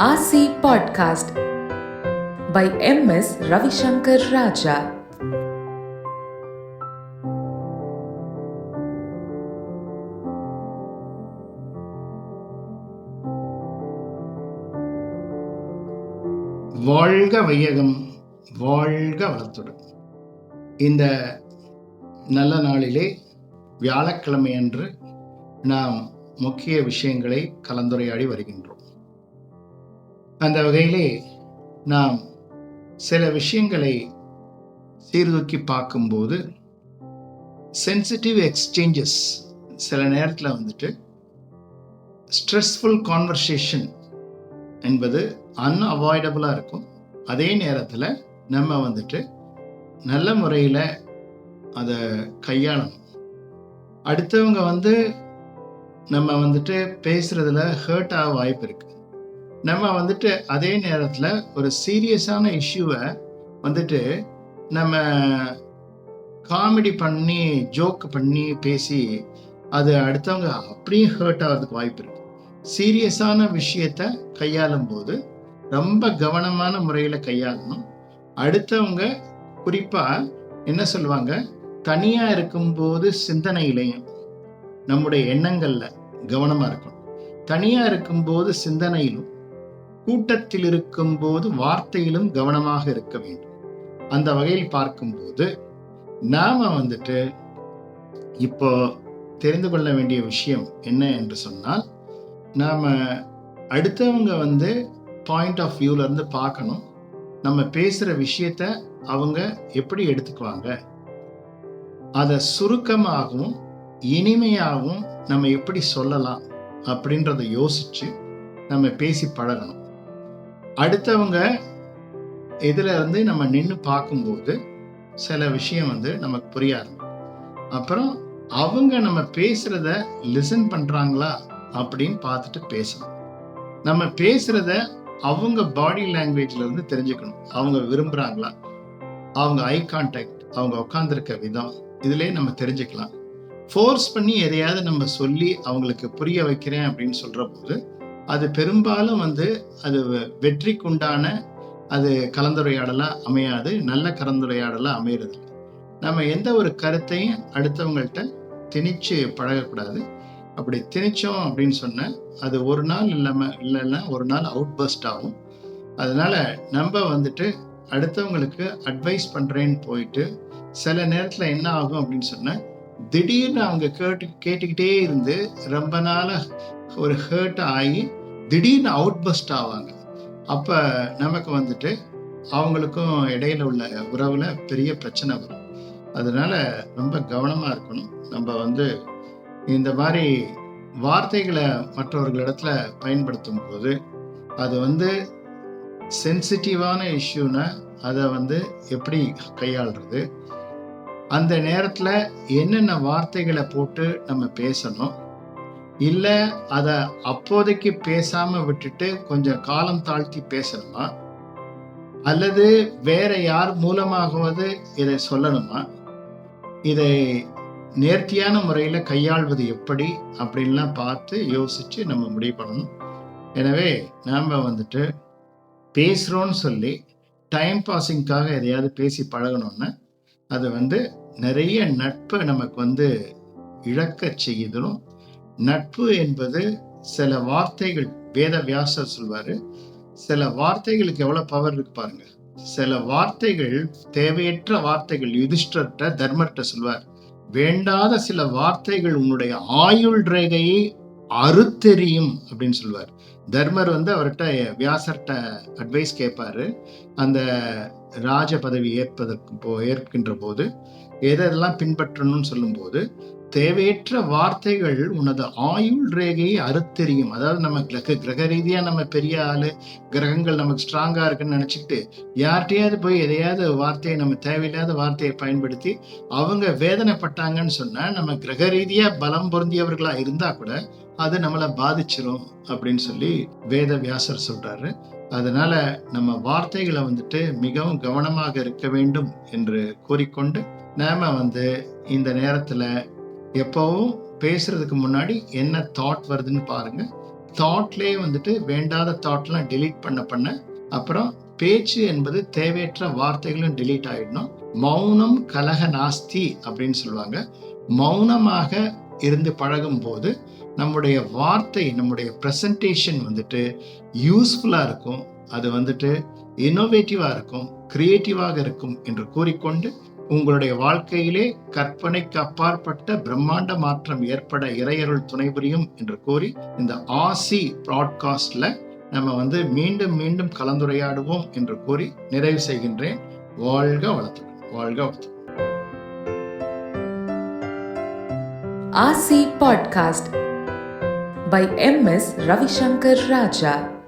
RC Podcast by MS Ravishankar Raja. வாழ்க வையகம், வாழ்க வளத்துடன். இந்த நல்ல நாளிலே வியாழக்கிழமை அன்று நாம் முக்கிய விஷயங்களை கலந்துரையாடி வருகின்றோம். அந்த வகையிலே நாம் சில விஷயங்களை சீர்தூக்கி பார்க்கும்போது சென்சிட்டிவ் எக்ஸ்சேஞ்சஸ் சில நேரத்தில் ஸ்ட்ரெஸ்ஃபுல் கான்வர்சேஷன் என்பது அன்அவாய்டபுளாக இருக்கும். அதே நேரத்தில் நம்ம நல்ல முறையில் அதை கையாளணும். அடுத்தவங்க நம்ம பேசுகிறதுல ஹர்ட் ஆக வாய்ப்பு இருக்குது. நம்ம அதே நேரத்தில் ஒரு சீரியஸான இஷ்யூவை நம்ம காமெடி பண்ணி ஜோக் பண்ணி பேசி அது அடுத்தவங்க அப்படியே ஹர்ட் ஆகிறதுக்கு வாய்ப்பு இருக்கு. சீரியஸான விஷயத்தை கையாளும் போது ரொம்ப கவனமான முறையில் கையாளணும். அடுத்தவங்க குறிப்பாக என்ன சொல்லுவாங்க, தனியாக இருக்கும்போது சிந்தனையிலையும் நம்முடைய எண்ணங்களில் கவனமாக இருக்கணும். தனியாக இருக்கும்போது சிந்தனையிலும், கூட்டத்தில் இருக்கும்போது வார்த்தையிலும் கவனமாக இருக்க வேண்டும். அந்த வகையில் பார்க்கும்போது நாம இப்போ தெரிந்து கொள்ள வேண்டிய விஷயம் என்ன என்று சொன்னால், நாம அடுத்தவங்க பாயிண்ட் ஆஃப் வியூல இருந்து பார்க்கணும். நம்ம பேசுற விஷயத்த அவங்க எப்படி எடுத்துக்குவாங்க, அதை சுருக்கமாகவும் இனிமையாகவும் நம்ம எப்படி சொல்லலாம் அப்படின்றத யோசிச்சு நம்ம பேசி பழகணும். அடுத்தவங்க இதுல இருந்து நம்ம நின்று பார்க்கும்போது சில விஷயம் நமக்கு புரியாது. அப்புறம் அவங்க நம்ம பேசுறத லிசன் பண்றாங்களா அப்படின்னு பார்த்துட்டு பேசணும். நம்ம பேசுறத அவங்க பாடி லாங்குவேஜ்ல இருந்து தெரிஞ்சுக்கணும். அவங்க விரும்புறாங்களா, அவங்க ஐ கான்டாக்ட், அவங்க உட்காந்துருக்க விதம், இதுலயே நம்ம தெரிஞ்சுக்கலாம். ஃபோர்ஸ் பண்ணி எதையாவது நம்ம சொல்லி அவங்களுக்கு புரிய வைக்கிறேன் அப்படின்னு சொல்ற போது அது பெரும்பாலும் அது வெற்றிக்குண்டான அது கலந்துரையாடலாக அமையாது, நல்ல கலந்துரையாடலாக அமைகிறது. நம்ம எந்த ஒரு கருத்தையும் அடுத்தவங்கள்ட்ட திணிச்சு பழகக்கூடாது. அப்படி திணிச்சோம் அப்படின்னு சொன்ன அது ஒரு நாள் இல்லைன்னா ஒரு நாள் அவுட் பர்ஸ்ட் ஆகும். அதனால நம்ம அடுத்தவங்களுக்கு அட்வைஸ் பண்ணுறேன்னு போயிட்டு சில நேரத்தில் என்ன ஆகும் அப்படின்னு சொன்ன, திடீர்னு அவங்க கேட்டுக்கிட்டே இருந்து ரொம்ப நாளாக ஒரு ஹர்ட் ஆகி திடீர்னு அவுட் பஸ்ட் ஆவாங்க. அப்போ நமக்கு அவங்களுக்கும் இடையில உள்ள உறவுல பெரிய பிரச்சனை வரும். அதனால ரொம்ப கவனமாக இருக்கணும். நம்ம இந்த மாதிரி வார்த்தைகளை மற்றவர்களிடத்துல பயன்படுத்தும் போது அது சென்சிட்டிவான இஷ்யூனா அதை எப்படி கையாளுறது, அந்த நேரத்தில் என்னென்ன வார்த்தைகளை போட்டு நம்ம பேசணும், இல்லை அதை அப்போதைக்கு பேசாம விட்டுட்டு கொஞ்சம் காலம் தாழ்த்தி பேசணுமா, அல்லது வேற யார் மூலமாகவது இதை சொல்லணுமா, இதை நேர்த்தியான முறையில் கையாள்வது எப்படி அப்படின்லாம் பார்த்து யோசிச்சு நம்ம முடிவு பண்ணணும். எனவே நாம் பேசுகிறோன்னு சொல்லி டைம் பாஸிங்காக எதையாவது பேசி பழகணும்னா அது நிறைய நட்பை நமக்கு இழக்க செய்யுதும். நட்பு என்பது சில வார்த்தைகள், வேத வியாசர் சொல்வாரு, சில வார்த்தைகளுக்கு எவ்வளவு பவர் இருக்கு பாருங்க. சில வார்த்தைகள் தேவையற்ற வார்த்தைகள். யுதிஷ்டர்ட்ட தர்மர்கிட்ட சொல்வார், வேண்டாத சில வார்த்தைகள் உன்னுடைய ஆயுள் ரேகையை அறுத்தெறியும் அப்படின்னு சொல்வார். தர்மர் அவர்கிட்ட வியாசர்கிட்ட அட்வைஸ் கேட்பாரு. அந்த ராஜ பதவி ஏற்கின்ற போது எதெல்லாம் பின்பற்றணும்னு சொல்லும்போது, தேவையற்ற வார்த்தைகள் உனது ஆயுள் ரேகையை அறுத்தெறியும். அதாவது நம்ம கிரக ரீதியா நம்ம பெரிய ஆளு, கிரகங்கள் நமக்கு ஸ்ட்ராங்கா இருக்குன்னு நினைச்சுக்கிட்டு யார்கிட்டயாவது போய் எதையாவது வார்த்தையை, நம்ம தேவையில்லாத வார்த்தையை பயன்படுத்தி அவங்க வேதனைப்பட்டாங்கன்னு சொன்னா, நம்ம கிரக ரீதியா பலம் பொருந்தியவர்களா இருந்தா கூட அது நம்மளை பாதிச்சிரும் அப்படின்னு சொல்லி வேத வியாசர் சொல்றாரு. அதனால நம்ம வார்த்தைகளை மிகவும் கவனமாக இருக்க வேண்டும் என்று கூறிக்கொண்டு, நாம இந்த நேரத்துல எப்பவும் பேசுறதுக்கு முன்னாடி என்ன தாட் வருதுன்னு பாருங்க. தாட்லேயே வந்துட்டு வேண்டாத தாட்லாம் delete பண்ண அப்புறம் பேச்சு என்பது தேவையற்ற வார்த்தைகளும் delete ஆயிடணும். மௌனம் கலக நாஸ்தி அப்படின்னு சொல்லுவாங்க. மௌனமாக இருந்து பழகும் போது நம்முடைய வார்த்தை, நம்முடைய ப்ரெசன்டேஷன் வந்துட்டு யூஸ்ஃபுல்லாக இருக்கும். அது வந்துட்டு இன்னோவேட்டிவாக இருக்கும், கிரியேட்டிவாக இருக்கும் என்று கூறிக்கொண்டு உங்களுடைய வாழ்க்கையிலே கற்பனைக்கு அப்பாற்பட்ட பிரம்மாண்ட மாற்றம் ஏற்பட இறையருள் துணை புரியும் என்று கூறி இந்த ஆசி ப்ராட்காஸ்ட்ல நம்ம மீண்டும் மீண்டும் கலந்துரையாடுவோம் என்று கூறி நிறைவு செய்கின்றேன். வாழ்க வளத்துடன், வாழ்க வளத்துடன். RC Podcast by MS Ravi Shankar Raja.